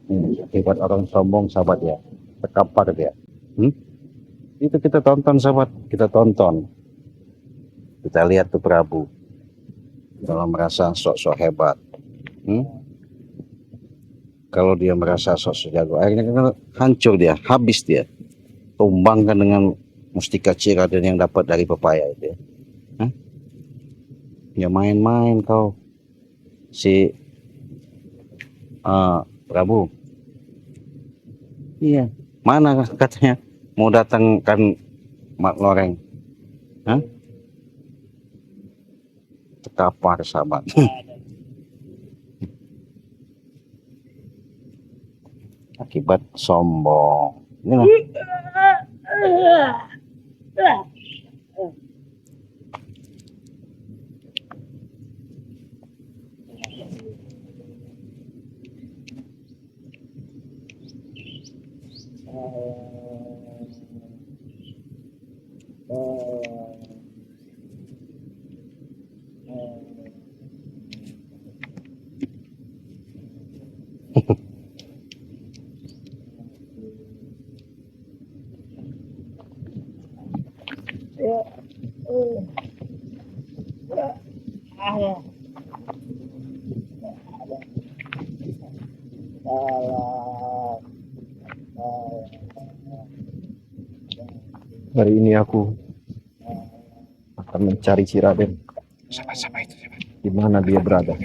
Ini akibat orang sombong sahabat ya, terkapar dia. Hmm? Itu kita tonton sahabat, kita tonton. Kita lihat tuh Prabu dalam merasa sok-sok hebat. Kalau dia merasa sok-sok jago, akhirnya kan hancur dia, habis dia. Tumbangkan dengan mustika Ciraden yang dapat dari pepaya itu ya. Ya main-main kau si Prabu. Iya, mana katanya mau datangkan Mak Loreng? Terkapar sahabat. Akibat sombong. Ini Hari ini aku akan mencari Ciraden. siapa itu? Di mana dia berada?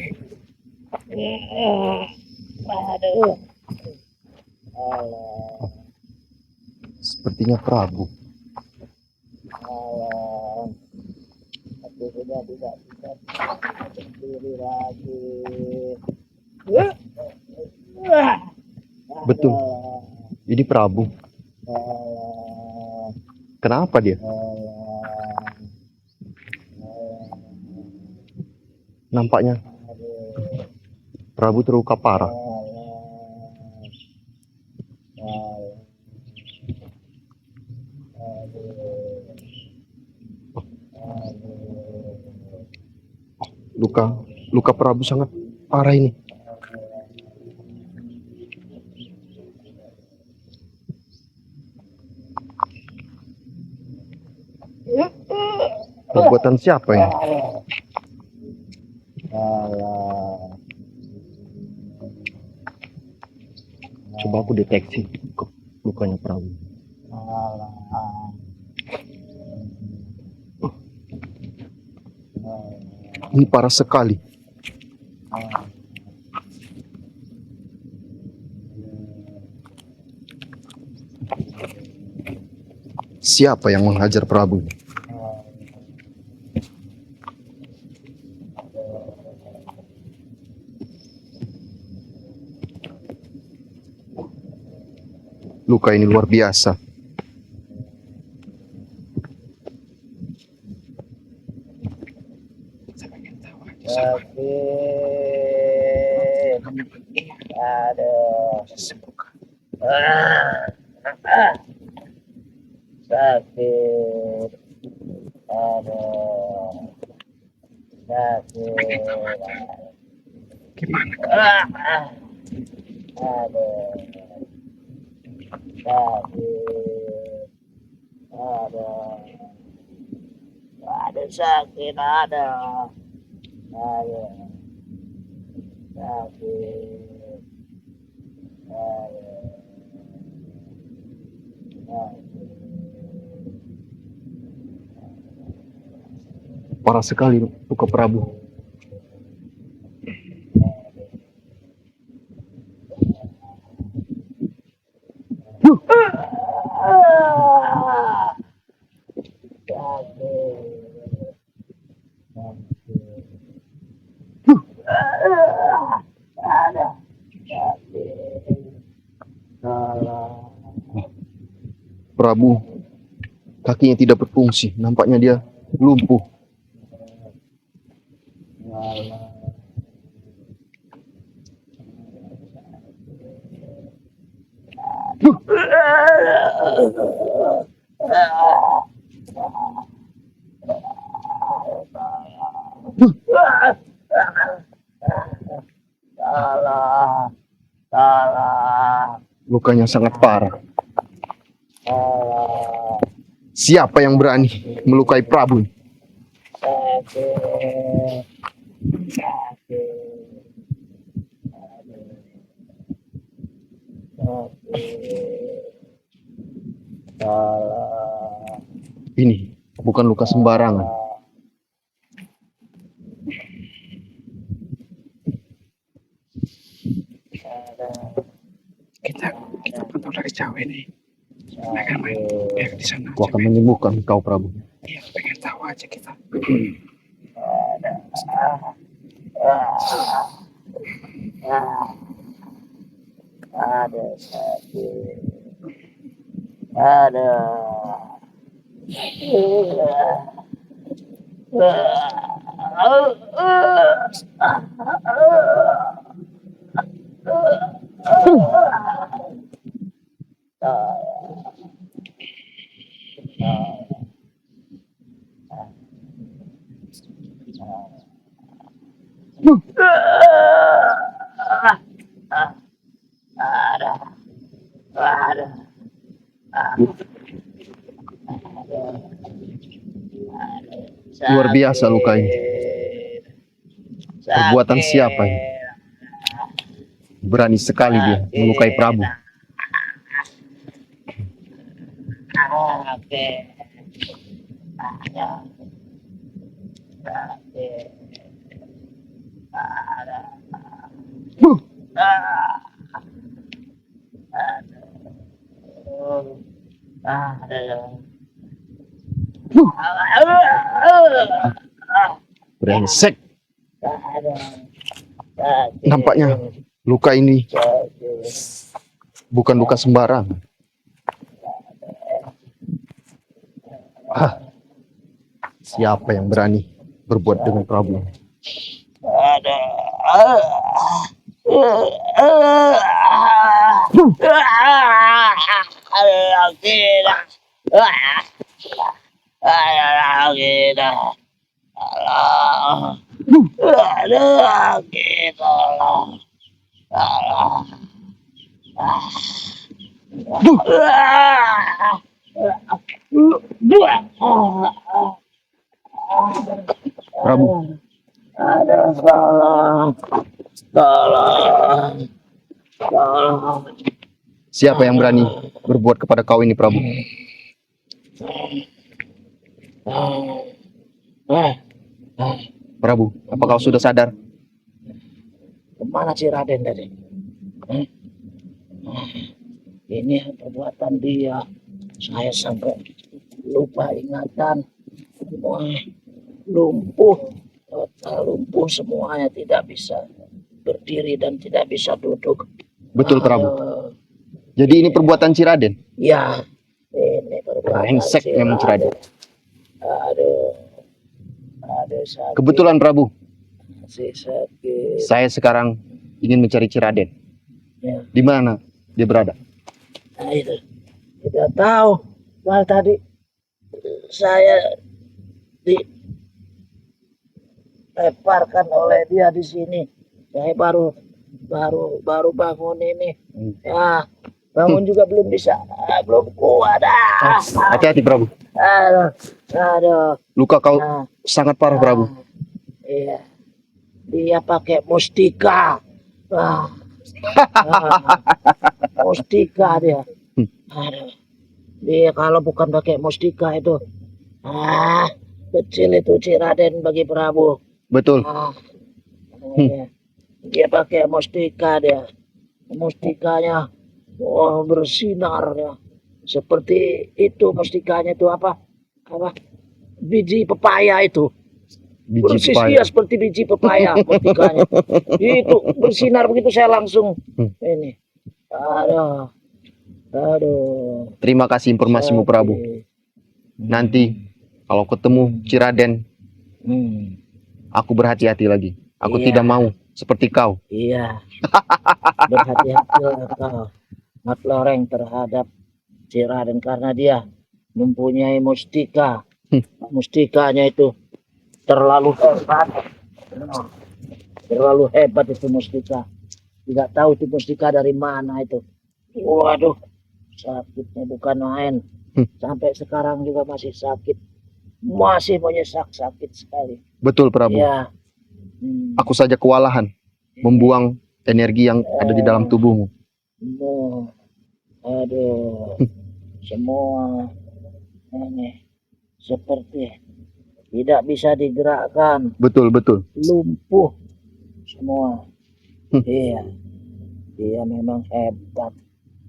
Sepertinya Prabu. Aku sudah tidak bisa berdiri lagi. Betul, ini Prabu. Kenapa dia? Nampaknya Prabu terluka parah. Luka Prabu sangat parah ini. Perbuatan siapa ya? Coba aku deteksi lukanya Prabu. Ini parah sekali. Siapa yang menghajar Prabu? Luka ini luar biasa. Sakit. Sakit ada. Parah sekali luka Prabu. Prabu kakinya tidak berfungsi, nampaknya dia lumpuh. Allah, Lukanya sangat parah. Allah, Siapa yang berani melukai Prabu? sakit, sakit, sakit, Allah, Ini bukan luka sembarangan. Kita pantau dari jauh ini. Mereka main biar di sana Aku aja. akan menyembuhkan kau, Prabu. Iya, pengen tahu aja kita. ada sakit, ada, ada, Luar biasa lukanya. Perbuatan sakit. siapa ini? Berani sekali dia melukai Prabu. Sakit. Ada. Sakit. Ada. Brengsek. Nampaknya luka ini bukan luka sembarangan. Siapa yang berani berbuat dengan Prabu? Ada. Prabu, Ada salah, tolong, tolong. siapa yang berani berbuat kepada kau ini, Prabu? Prabu, apa kau sudah sadar? Kemana si Raden tadi? Ini perbuatan dia. Saya sampai lupa ingatan. Lumpuh, total lumpuh semuanya, tidak bisa berdiri dan tidak bisa duduk. Betul, Prabu. Aduh, Jadi ini perbuatan Ciraden. ya, ini perbuatan Brengsek si memang Ciraden. Aduh, aduh sakit, Kebetulan, Prabu, si sakit. saya sekarang ingin mencari Ciraden. Ya. Di mana dia berada? Nah itu, tidak tahu. Malah tadi saya dilemparkan oleh dia di sini. Saya baru bangun ini. Ya, bangun juga belum bisa, belum kuat. Hati-hati, Prabu. Aduh, aduh. Luka kau Nah, sangat parah, Prabu. iya, dia pakai mustika. Ah, mustika dia. Aduh, dia kalau bukan pakai mustika itu, kecil itu Ciraden bagi Prabu. Betul. Iya. Dia pakai mustika dia. Mustikanya bersinar ya. Seperti itu mustikanya itu apa? Biji pepaya itu. Biji Persis pepaya. dia seperti biji pepaya mustikanya. Itu bersinar begitu saya langsung ini. Aduh. Aduh. Terima kasih informasimu, Prabu. sakit. Nanti kalau ketemu Ciraden, aku berhati-hati lagi. Aku Iya. tidak mau seperti kau. Iya. Berhati-hatilah kau, Mat Loreng, terhadap Ciraden karena dia mempunyai mustika. Mustikanya itu terlalu hebat. Terlalu hebat itu mustika. Tidak tahu itu mustika dari mana itu. Waduh, sakitnya bukan main. Sampai sekarang juga masih sakit. Masih menyesak, sakit sekali. Betul Prabu. Ya. Aku saja kewalahan membuang energi yang ada di dalam tubuhmu. Aduh, semua ini seperti tidak bisa digerakkan, Betul, betul. lumpuh semua. Iya, dia memang hebat.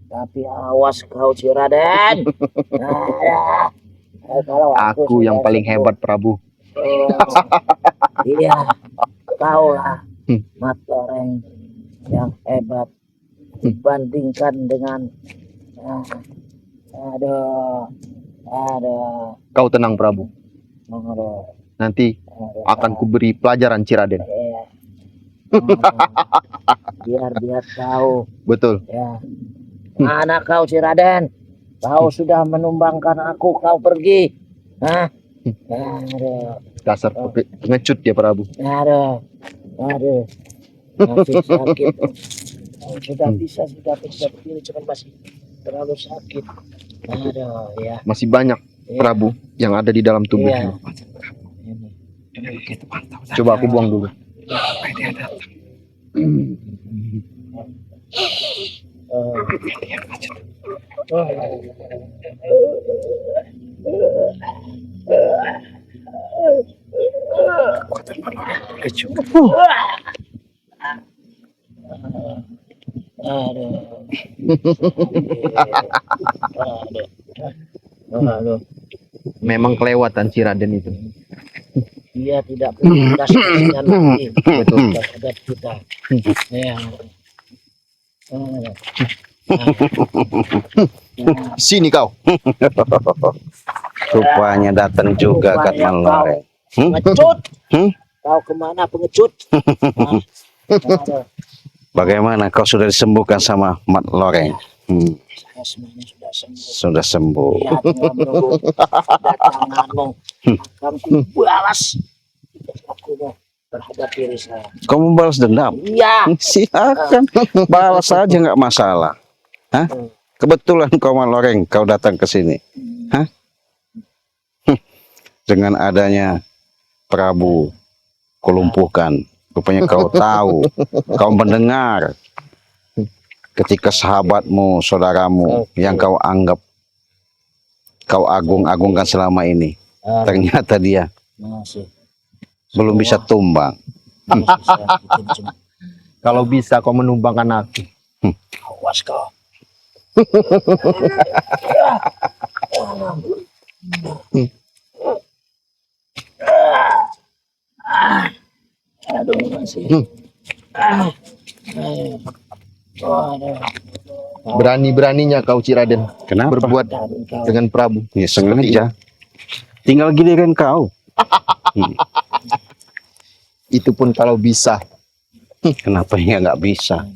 Tapi awas kau si Raden. Nah, kalau Aku yang sudah paling sembuh, hebat Prabu. iya, kau lah Mat Loreng yang hebat dibandingkan dengan aduh, Kau tenang Prabu. aduh, Nanti akan kuberi pelajaran Ciraden. iya. Biar dia tahu Betul. ya. Mana kau si Raden? Kau sudah menumbangkan aku, kau pergi. Hah? Aduh, Dasar pengecut dia Prabu. aduh, masih sakit. Oh, sudah bisa berdiri, cuman masih terlalu sakit. Aduh, ya. Masih banyak Iya. Prabu yang ada di dalam tubuhmu. Iya. Ini. Udah kita pantau. Coba aku buang dulu. Sampai dia datang. Dia aja. Kekuatan Malora kecil. Aduh. Aduh. Memang kelewatan Ciraden itu. Dia tidak punya dasar lagi Betul. terhadap kita. Ya. Sini kau. Rupanya datang juga Kat Rupanya Malore. Pengecut. Hmm? Kau kemana pengecut? Aduh. Bagaimana kau sudah disembuhkan sama Mat Loreng? Saya semuanya sudah sembuh. Sudah sembuh. Ya, tinggal menunggu kedatanganmu. Akan kubalas aku terhadap diri saya. Kau membalas dendam? Iya. Silakan, balas saja nggak masalah. Hah? Kebetulan kau Mat Loreng, kau datang ke sini. Hah? Dengan adanya Prabu kulumpuhkan, rupanya kau tahu, kau mendengar ketika sahabatmu, saudaramu yang kau anggap, kau agung-agungkan selama ini, ternyata dia Masih. belum bisa tumbang. Masih saya bikin cuma Kalau bisa kau menumbangkan aku. awas kau. Aduh masih. Aduh. Berani-beraninya kau Ciraden Kenapa? berbuat dengan Prabu. Ya sengaja. Tinggal giliran kau. Itu pun kalau bisa. Kenapa ya nggak bisa?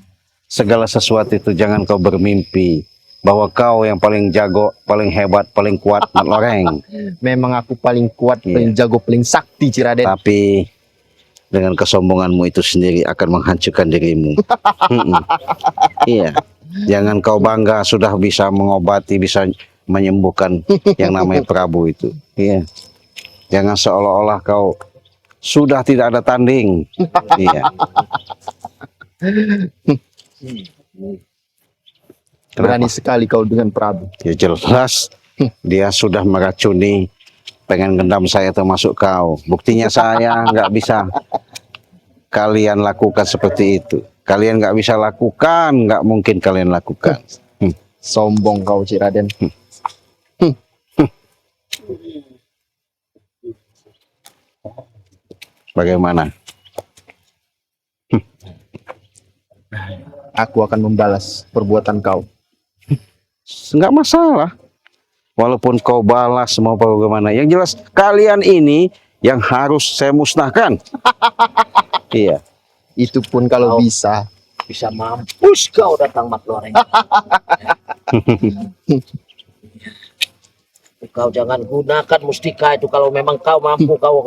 Segala sesuatu itu jangan kau bermimpi bahwa kau yang paling jago, paling hebat, paling kuat, Mat Loreng. Memang aku paling kuat, Iya. paling jago, paling sakti Ciraden. Tapi dengan kesombonganmu itu sendiri akan menghancurkan dirimu. Iya. Jangan kau bangga sudah bisa mengobati, bisa menyembuhkan yang namanya Prabu itu. Iya. Jangan seolah-olah kau sudah tidak ada tanding. Iya. Berani sekali kau dengan Prabu. Ya jelas dia sudah meracuni, pengen gendam saya termasuk kau. Buktinya saya nggak bisa kalian lakukan seperti itu. Kalian nggak bisa lakukan, nggak mungkin kalian lakukan. Sombong kau Ciraden. Bagaimana? Aku akan membalas perbuatan kau. Nggak masalah. Walaupun kau balas mau bagaimana, yang jelas kalian ini yang harus saya musnahkan. Iya. Itu pun kalau bisa. Bisa mampus kau datang Mat Loreng. Kau jangan gunakan mustika itu kalau memang kau mampu, kau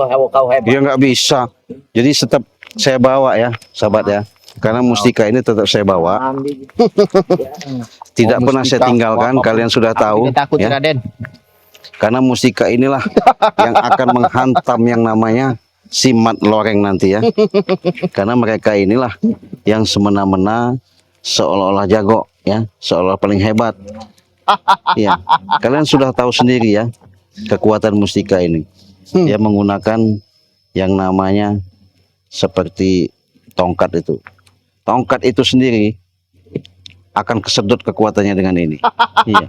hebat. Dia nggak bisa. Jadi tetap saya bawa ya, sahabat ya. Karena mustika ini tetap saya bawa, Ambil. Ya. tidak Oh, pernah saya mustika. tinggalkan. Wah, Kalian sudah Aku tahu, tidak takut ya. Raden. Karena mustika inilah yang akan menghantam yang namanya si Mat Loreng nanti ya. Karena mereka inilah yang semena-mena seolah-olah jago ya, seolah paling hebat. Ya, kalian sudah tahu sendiri ya kekuatan mustika ini. Dia menggunakan yang namanya seperti tongkat itu. Tongkat itu sendiri akan kesedot kekuatannya dengan ini. Iya.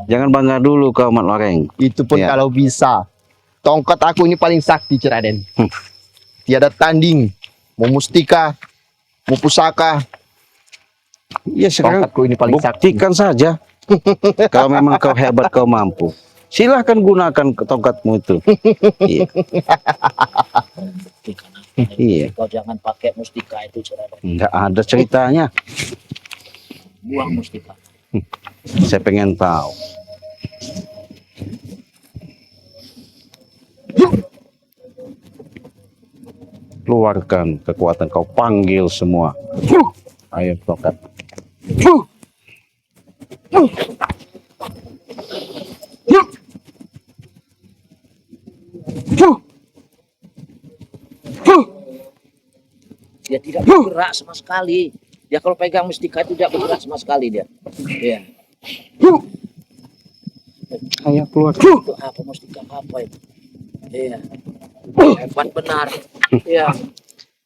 Jangan bangga dulu kau Mat Loreng. Itu pun Ya. kalau bisa. Tongkat aku ini paling sakti, Raden. Tiada tanding. Mau mustika, mau pusaka. Ya sekarang Tongkatku ini paling sakti. buktikan saja. Kalau memang kau hebat, kau mampu. Silahkan gunakan tongkatmu itu. Iya. Iya. Kau jangan pakai mustika itu, Raden. Nggak ada ceritanya. Buang mustika. Saya pengen tahu. Keluarkan kekuatan kau, panggil semua. Ayo tongkat. Dia tidak bergerak sama sekali. Dia kalau pegang mustika itu tidak bergerak sama sekali dia. Iya. Ayo keluar. Itu apa mustika apa itu? Iya. Hebat benar. Iya.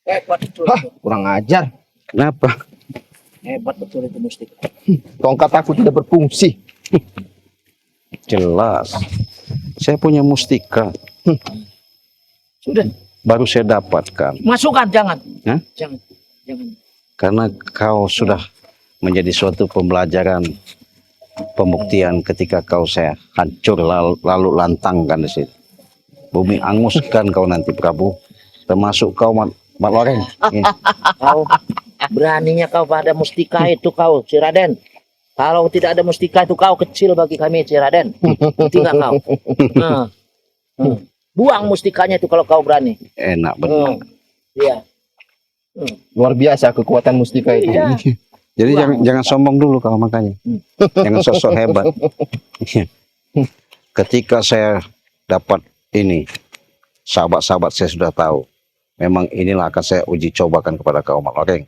Hebat betul. Kurang ajar. Kenapa? Hebat betul itu mustika. Tongkat aku tidak berfungsi. Jelas. Saya punya mustika. Sudah. Baru saya dapatkan. Masukkan, jangan. Hah? Jangan. Jangan. Karena kau sudah menjadi suatu pembelajaran, pembuktian ketika kau saya hancur lalu lantangkan di situ. Bumi anguskan kau nanti Prabu, termasuk kau Mat Loreng. Ya. Kau beraninya kau pada mustika itu kau, si Raden. Kalau tidak ada mustika itu kau kecil bagi kami, si Raden. Ngerti nggak kau? Nah. Buang mustikanya itu kalau kau berani. Enak benar. Iya. Luar biasa kekuatan mustika itu. Iya. Jadi jangan sombong dulu kau makanya. Jangan sosok hebat. Ketika saya dapat ini, sahabat-sahabat saya sudah tahu. Memang inilah akan saya uji cobakan kepada kau Mat Loreng.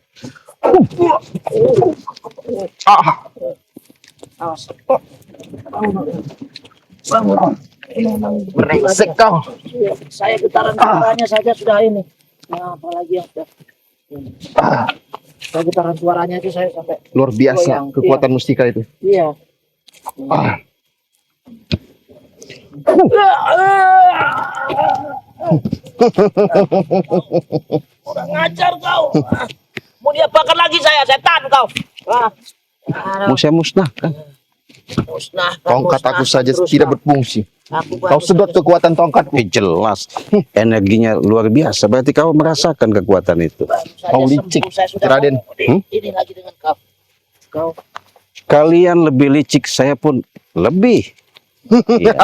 Brengsek kau. Saya getaran suaranya saja sudah ini. Nah, apalagi yang sudah. Saya getaran suaranya itu saya sampai. Luar biasa Goyang. kekuatan mustika itu. Iya. Ah. Orang ngajar kau. Mau diapakan lagi saya, setan kau. Mau saya musnahkan. Musnahkan, Tongkat aku musnahkan saja terus, tidak kau. berfungsi. Aku Kau baru sedot saja- kekuatan tongkatku. Jelas. Energinya luar biasa. Berarti kau merasakan kekuatan itu. baru saja Kau sembuh, licik, saya sudah Raden. mau ini lagi dengan kau. Kau Kalian lebih licik, saya pun lebih. Iya.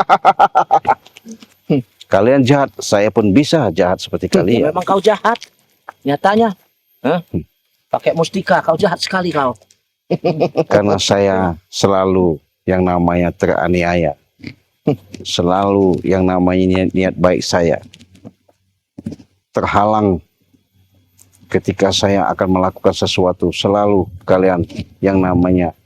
Kalian jahat, saya pun bisa jahat seperti kalian. memang kau jahat. Nyatanya. Hah? Pakai mustika, kau jahat sekali kau. Karena saya selalu yang namanya teraniaya. Selalu yang namanya niat baik saya terhalang ketika saya akan melakukan sesuatu. Selalu kalian yang namanya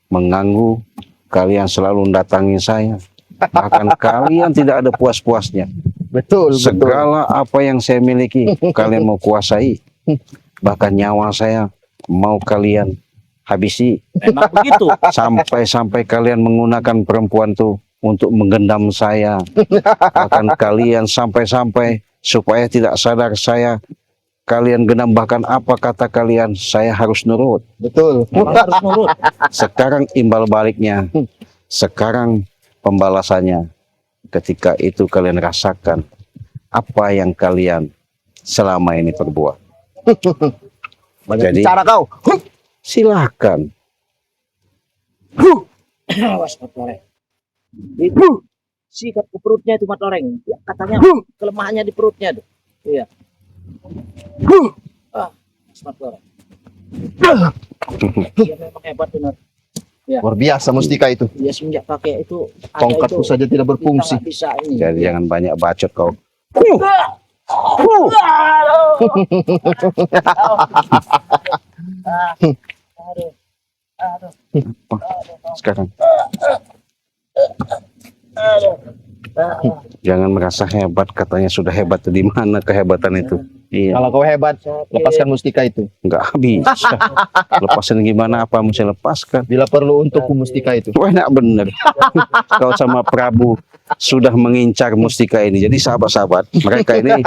mengganggu, kalian selalu mendatangi saya. Bahkan kalian tidak ada puas-puasnya. Betul, betul. Segala apa yang saya miliki kalian mau kuasai. Bahkan nyawa saya mau kalian habisi. Memang begitu. Sampai-sampai kalian menggunakan perempuan tuh untuk menggendam saya. Bahkan kalian sampai-sampai supaya tidak sadar saya, kalian gendam, bahkan apa kata kalian saya harus nurut. Betul. Memang harus nurut. Sekarang imbal baliknya, sekarang pembalasannya. Ketika itu kalian rasakan apa yang kalian selama ini perbuat. Banyak Jadi- bicara kau. Silakan. Awas Mat Loreng. Itu sikat ke perutnya itu Mat Loreng. Ya, katanya kelemahannya di perutnya tuh. Iya. Mas Mat Loreng. Dia memang hebat benar. Luar biasa mustika itu. Dia semenjak pakai itu ada Tongkatku itu, saja tidak kita berfungsi. nggak bisa ini. Jadi jangan banyak bacot kau. Aduh. Aduh. Sekarang Aduh. jangan merasa hebat, katanya sudah hebat. Di mana kehebatan itu? Iya, Kalau kau hebat, lepaskan mustika itu. nggak bisa. Lepasin gimana? Apa mesti lepaskan? Bila perlu untukku mustika itu. Wah, enak bener. Kau sama Prabu sudah mengincar mustika ini. Jadi sahabat-sahabat, mereka ini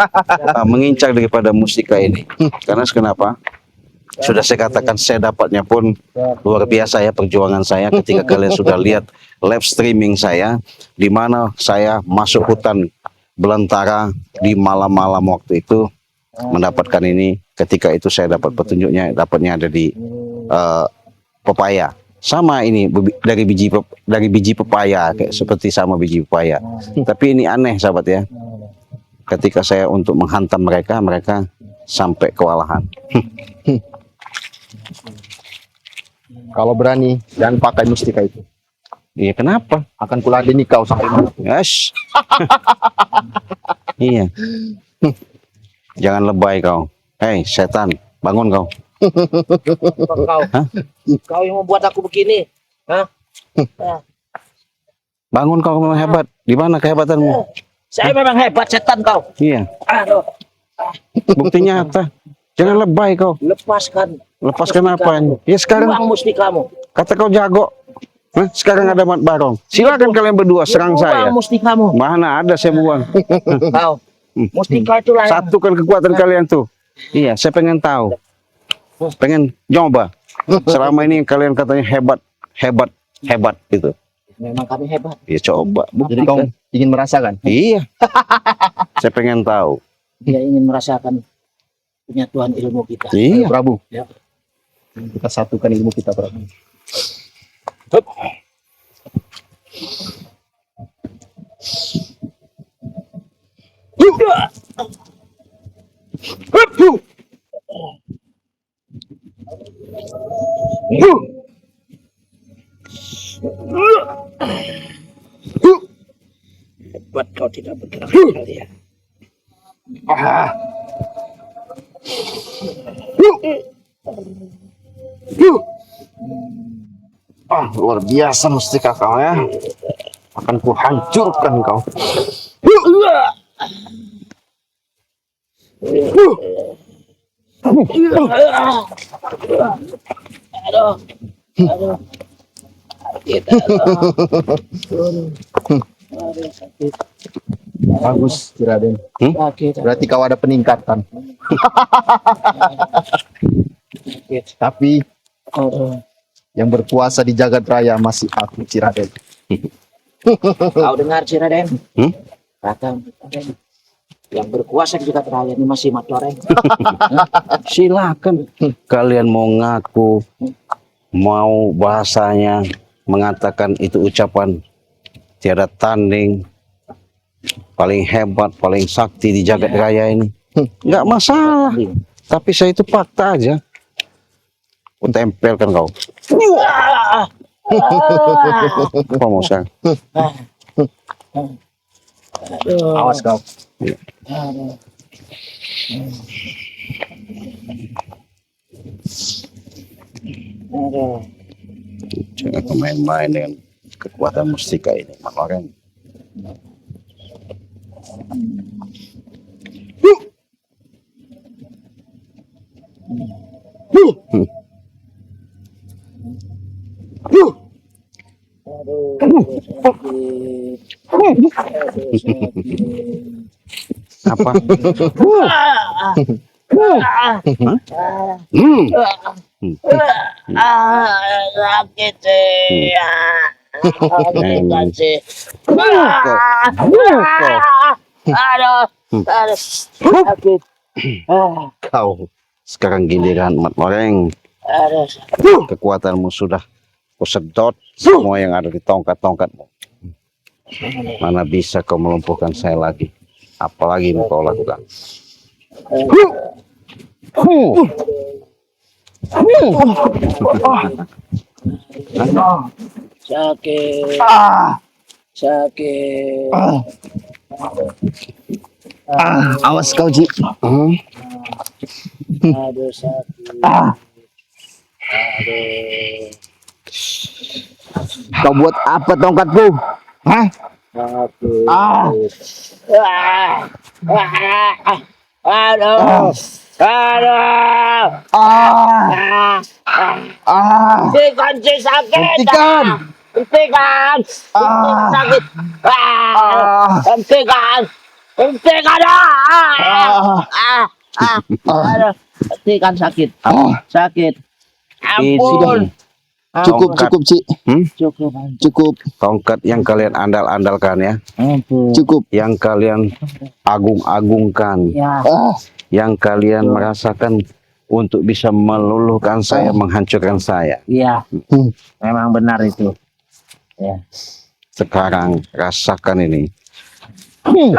mengincar daripada mustika ini. Karena kenapa? Sudah saya katakan, saya dapatnya pun luar biasa ya perjuangan saya ketika kalian sudah lihat live streaming saya, di mana saya masuk hutan belantara di malam-malam waktu itu mendapatkan ini. Ketika itu saya dapat petunjuknya, dapatnya ada di pepaya. Sama ini dari biji pepaya, kayak seperti sama biji pepaya. Tapi ini aneh sahabat ya. Ketika saya untuk menghantam mereka, mereka sampai kewalahan. Kalau berani, jangan pakai mustika itu. Iya, kenapa? Akan kuladeni kau sampai mana. Yes. Iya. Jangan lebay kau. Hei setan, bangun kau. Kau, Hah? kau yang membuat aku begini. Hah? Bangun kau, memang hebat. Di mana kehebatanmu? Saya memang hebat, setan kau. Iya. Aduh. Bukti nyata. Jangan lebay kau. Lepaskan. Lepaskan Mustikamu. apa? Ya sekarang Buang mustikamu. kata kau jago. Hah? Sekarang ada Mat Barong. Silakan kalian berdua serang saya. Buang mustikamu. Mana ada saya buang. Kau. Mustika itulah yang Satukan kekuatan kalian tuh. Iya, saya pengen tahu. Pengen nyoba. Selama ini kalian katanya hebat, hebat, hebat gitu. memang kami hebat. Ya coba. Jadi kau ingin merasakan? Iya. Saya pengen tahu. Dia ingin merasakan penyatuan ilmu kita. Iya. Prabu. Ya. Kita satukan ilmu kita, Prabu. Hebat kau tidak bergerak sekali ya. Luar biasa mustika kau ya. Akan kuhancurkan kau. Aduh. Aduh. Sakit. Aduh, sakit. Bagus, Raden. Sakit. Berarti kau ada peningkatan. Sakit. Tapi Aduh. yang berkuasa di jagat raya masih aku, Ciraden. Kau dengar Ciraden? Hmm? Kata Raden, yang berkuasa di jagat raya ini masih Mat Barong. Silakan. Kalian mau ngaku, mau bahasanya mengatakan itu ucapan tiada tanding, paling hebat, paling sakti di jagat raya ini. Nggak masalah. Tapi saya itu fakta aja. Aku tempelkan kau. Apa mau saya? Aduh. Awas kau. Aduh. Aduh. Jangan main-main dengan kekuatan mustika ini, Mat Barong. Aduh, sakit. Aduh, sakit. Apa? Sakit sih. Sakit sih. Aduh, aduh, sakit. Kau sekarang giliran Mat Barong. Aduh, Kekuatanmu sudah kusedot semua yang ada di tongkat-tongkatmu. Mana bisa kau melumpuhkan saya lagi? Apalagi mau kau lakukan? Sakit. Sakit. Awas kau, Ci. Aduh sakit. Aduh. Kau buat apa tongkatku? Hah? Sakit. Ah. Aduh. Aduh. Ah. Hentikan si sakit. Hentikan. Hentikan. Ah. Sakit. Hentikan. Hentikan. Aduh. Hentikan sakit. Sakit. Ampun. Cukup, Tongkat. cukup, Ci. Cukup. Cukup, Tongkat yang kalian andal-andalkan ya, Ampun. cukup. yang kalian agung-agungkan, Ya. yang kalian merasakan untuk bisa meluluhkan saya, menghancurkan saya. Iya. Hmm. Memang benar itu. Ya. Sekarang rasakan ini. Aduh.